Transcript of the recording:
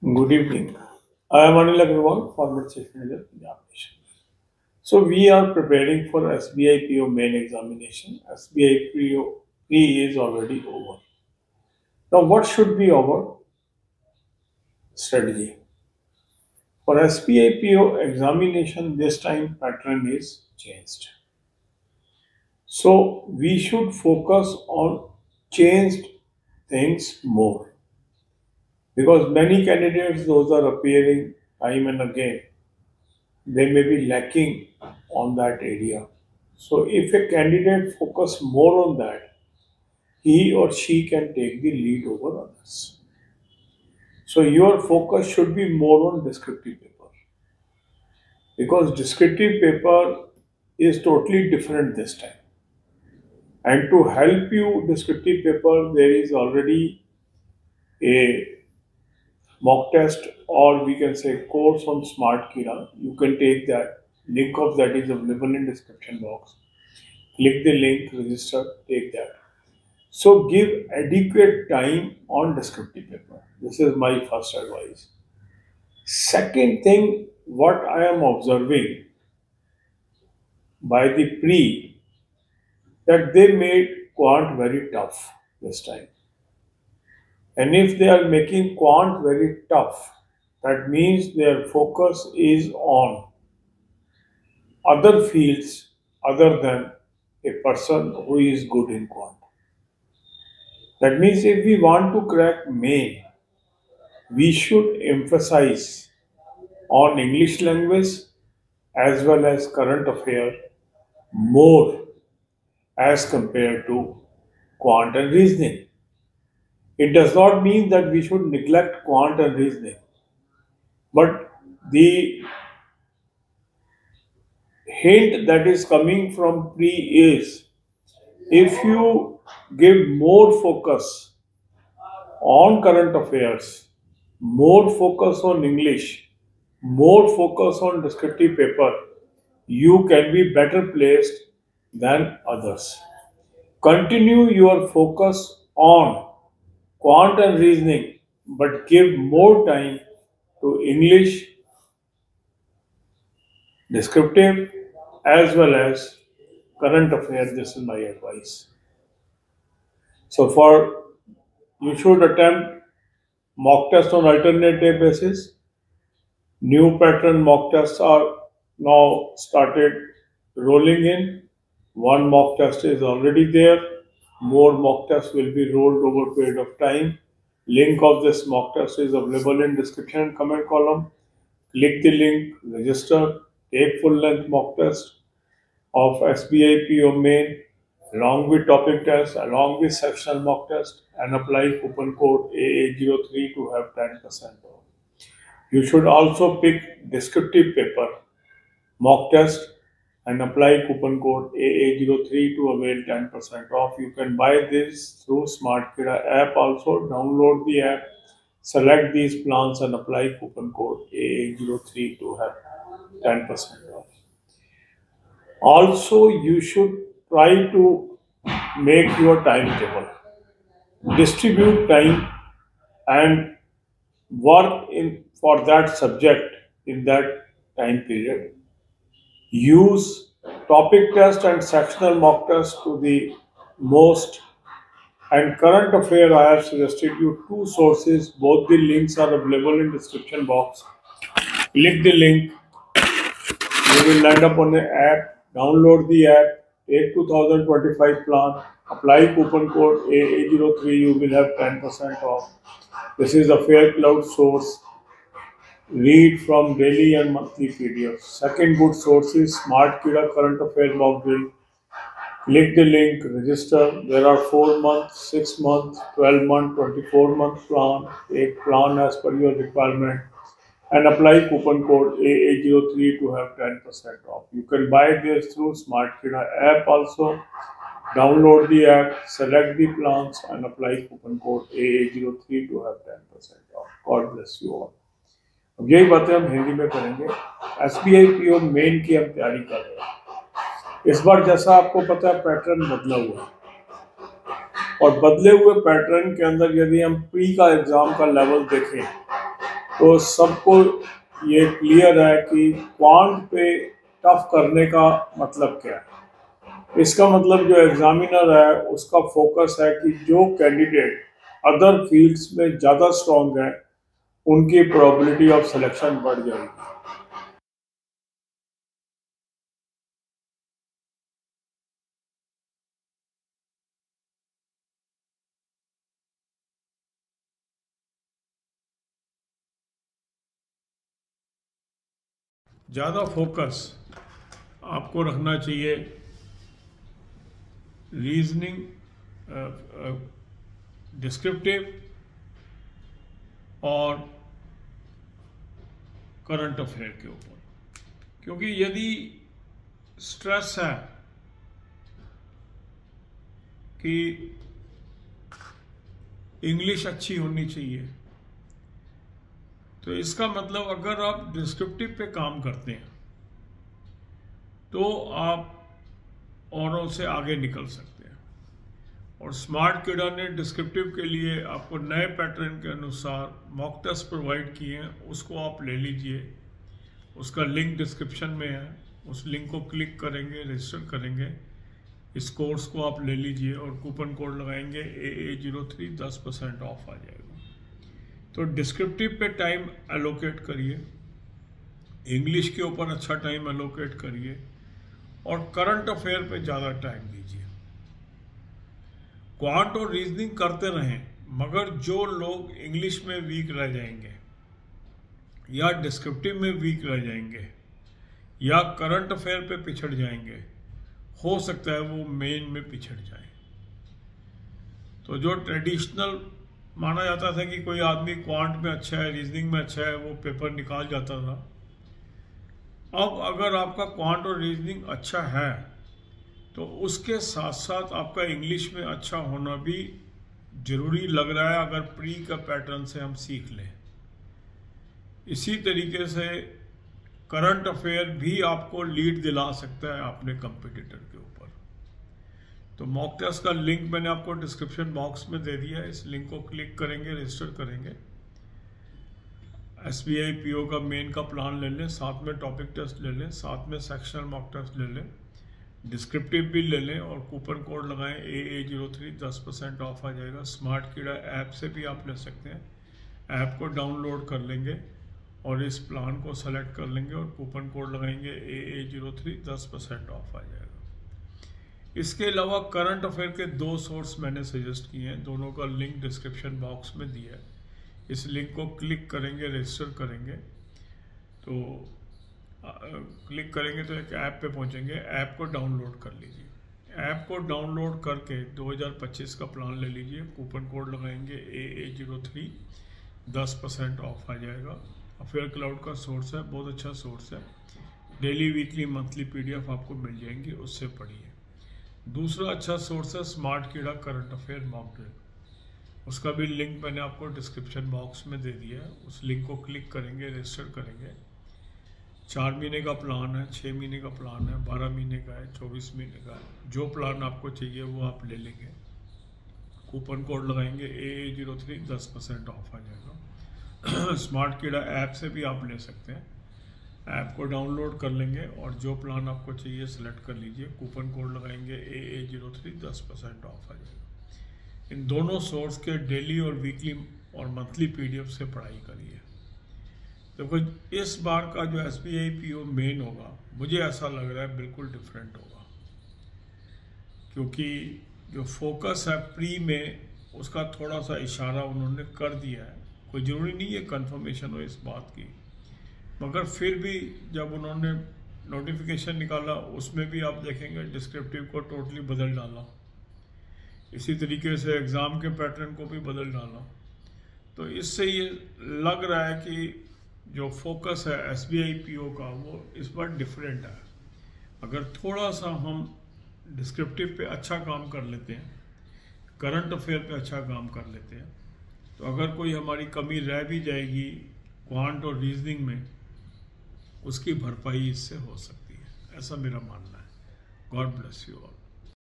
Good evening. I am Anil Agarwal, former Chief Manager, Punjab Nation. So we are preparing for SBI PO main examination. SBI PO pre is already over. Now, what should be our strategy for SBI PO examination? This time pattern is changed. So we should focus on changed things more because many candidates, those are appearing time and again, they may be lacking on that area. So if a candidate focus more on that, he or she can take the lead over others. So your focus should be more on descriptive paper because descriptive paper is totally different this time. And to help you descriptive paper, there is already a mock test or we can say course on Smart Kira. You can take that. Link of that is available in description box. Click the link, register, take that. So give adequate time on descriptive paper. This is my first advice. Second thing, what I am observing by the pre that they made quant very tough this time. And if they are making quant very tough, that means their focus is on other fields other than a person who is good in quant. That means if we want to crack main, we should emphasize on English language as well as current affair more as compared to quant and reasoning. It does not mean that we should neglect quant and reasoning, but the hint that is coming from pre is if you give more focus on current affairs, more focus on English, more focus on descriptive paper, you can be better placed than others. Continue your focus on quant and reasoning, but give more time to English, descriptive, as well as current affairs. This is my advice. So, for you should attempt mock test on alternate day basis. New pattern mock tests are now started rolling in. One mock test is already there. More mock tests will be rolled over period of time. Link of this mock test is available in description and comment column. Click the link, register, take full length mock test of SBI PO main along with topic test, along with sectional mock test and apply coupon code AA03 to have 10% off. You should also pick descriptive paper mock test and apply coupon code AA03 to avail 10% off. You can buy this through Smart Kira app also. Download the app, select these plans and apply coupon code AA03 to have 10% off. Also, you should try to make your timetable. Distribute time and work in for that subject in that time period. Use topic test and sectional mock test to the most. And current affair, I have suggested you two sources. Both the links are available in description box. Click the link. You will land up on the app. Download the app. Take 2025 plan. Apply coupon code AA03. You will have 10% off. This is a fair cloud source. Read from daily and monthly PDFs. Second good source is Smart Kira Current Affairs Mock Drill. Click the link, register. There are 4 months, 6 months, 12 month, 24-month plan. Take plan as per your requirement and apply coupon code AA03 to have 10% off. You can buy this through Smart Kira app also. Download the app, select the plans and apply coupon code AA03 to have 10% off. God bless you all. अब यही बातें हम हिंदी में करेंगे। SBI PO main की हम तैयारी कर रहे हैं। इस बार जैसा आपको पता है पैटर्न बदला हुआ है और बदले हुए पैटर्न के अंदर यदि हम प्री का एग्जाम का लेवल देखें तो सबको ये क्लियर है कि क्वांट पे टफ करने का मतलब क्या है। इसका मतलब जो एग्जामिनर है उसका फोकस है कि जो कैंडिडेट अदर फील्ड्स में ज़्यादा स्ट्रॉन्ग है उनकी प्रोबेबिलिटी ऑफ सिलेक्शन बढ़ जाएगी। ज़्यादा फोकस आपको रखना चाहिए रीजनिंग, डिस्क्रिप्टिव और करंट अफेयर के ऊपर, क्योंकि यदि स्ट्रेस है कि इंग्लिश अच्छी होनी चाहिए, तो इसका मतलब अगर आप डिस्क्रिप्टिव पे काम करते हैं तो आप औरों से आगे निकल सकते हैं। और स्मार्ट किडा ने डिस्क्रिप्टिव के लिए आपको नए पैटर्न के अनुसार मॉक टेस्ट प्रोवाइड किए हैं, उसको आप ले लीजिए। उसका लिंक डिस्क्रिप्शन में है, उस लिंक को क्लिक करेंगे, रजिस्टर करेंगे, इस कोर्स को आप ले लीजिए और कूपन कोड लगाएंगे AA03, 10% ऑफ आ जाएगा। तो डिस्क्रिप्टिव पे टाइम एलोकेट करिए, इंग्लिश के ऊपर अच्छा टाइम एलोकेट करिए और करंट अफेयर पे ज़्यादा टाइम दीजिए। क्वांट और रीजनिंग करते रहें, मगर जो लोग इंग्लिश में वीक रह जाएंगे या डिस्क्रिप्टिव में वीक रह जाएंगे या करंट अफेयर पे पिछड़ जाएंगे, हो सकता है वो मेन में पिछड़ जाए। तो जो ट्रेडिशनल माना जाता था कि कोई आदमी क्वांट में अच्छा है, रीजनिंग में अच्छा है, वो पेपर निकाल जाता था। अब अगर आपका क्वांट और रीजनिंग अच्छा है तो उसके साथ साथ आपका इंग्लिश में अच्छा होना भी जरूरी लग रहा है, अगर प्री का पैटर्न से हम सीख लें। इसी तरीके से करंट अफेयर भी आपको लीड दिला सकता है अपने कंपटीटर के ऊपर। तो मॉक टेस्ट का लिंक मैंने आपको डिस्क्रिप्शन बॉक्स में दे दिया है, इस लिंक को क्लिक करेंगे, रजिस्टर करेंगे। SBI PO का मेन का प्लान ले लें, साथ में टॉपिक टेस्ट ले लें, साथ में सेक्शनल मॉक टेस्ट ले लें, डिस्क्रिप्टिव भी ले लें और कूपन कोड लगाएं AA03, 10% ऑफ आ जाएगा। स्मार्ट कीड़ा ऐप से भी आप ले सकते हैं, ऐप को डाउनलोड कर लेंगे और इस प्लान को सेलेक्ट कर लेंगे और कूपन कोड लगाएंगे AA03, 10% ऑफ आ जाएगा। इसके अलावा करंट अफेयर के 2 सोर्स मैंने सजेस्ट किए हैं, दोनों का लिंक डिस्क्रिप्शन बॉक्स में दिया है। इस लिंक को क्लिक करेंगे, रजिस्टर करेंगे, तो क्लिक करेंगे तो एक ऐप पे पहुंचेंगे, ऐप को डाउनलोड कर लीजिए। ऐप को डाउनलोड करके 2025 का प्लान ले लीजिए, कूपन कोड लगाएंगे AA03, 10% ऑफ आ जाएगा। अफेयर क्लाउड का सोर्स है, बहुत अच्छा सोर्स है, डेली वीकली मंथली PDF आपको मिल जाएंगी, उससे पढ़िए। दूसरा अच्छा सोर्स है स्मार्ट कीड़ा करंट अफेयर मॉक ड्रिल, उसका भी लिंक मैंने आपको डिस्क्रिप्शन बॉक्स में दे दिया है। उस लिंक को क्लिक करेंगे, रजिस्टर करेंगे। 4 महीने का प्लान है, 6 महीने का प्लान है, 12 महीने का है, 24 महीने का है, जो प्लान आपको चाहिए वो आप ले लेंगे। कूपन कोड लगाएंगे AA03, 10% ऑफ आ जाएगा। स्मार्ट कीड़ा ऐप से भी आप ले सकते हैं, ऐप को डाउनलोड कर लेंगे और जो प्लान आपको चाहिए सेलेक्ट कर लीजिए, कूपन कोड लगाएंगे AA03, 10% ऑफ आ जाएगा। इन दोनों सोर्स के डेली और वीकली और मंथली PDF से पढ़ाई करिए। देखो इस बार का जो SBI PO मेन होगा, मुझे ऐसा लग रहा है बिल्कुल डिफरेंट होगा, क्योंकि जो फोकस है प्री में उसका थोड़ा सा इशारा उन्होंने कर दिया है। कोई ज़रूरी नहीं है कंफर्मेशन हो इस बात की, मगर फिर भी जब उन्होंने नोटिफिकेशन निकाला उसमें भी आप देखेंगे डिस्क्रिप्टिव को टोटली बदल डाला, इसी तरीके से एग्ज़ाम के पैटर्न को भी बदल डाला। तो इससे ये लग रहा है कि जो फोकस है SBI PO का वो इस बार डिफरेंट है। अगर थोड़ा सा हम डिस्क्रिप्टिव पे अच्छा काम कर लेते हैं, करंट अफेयर पे अच्छा काम कर लेते हैं, तो अगर कोई हमारी कमी रह भी जाएगी क्वांट और रीजनिंग में, उसकी भरपाई इससे हो सकती है, ऐसा मेरा मानना है। God bless you all.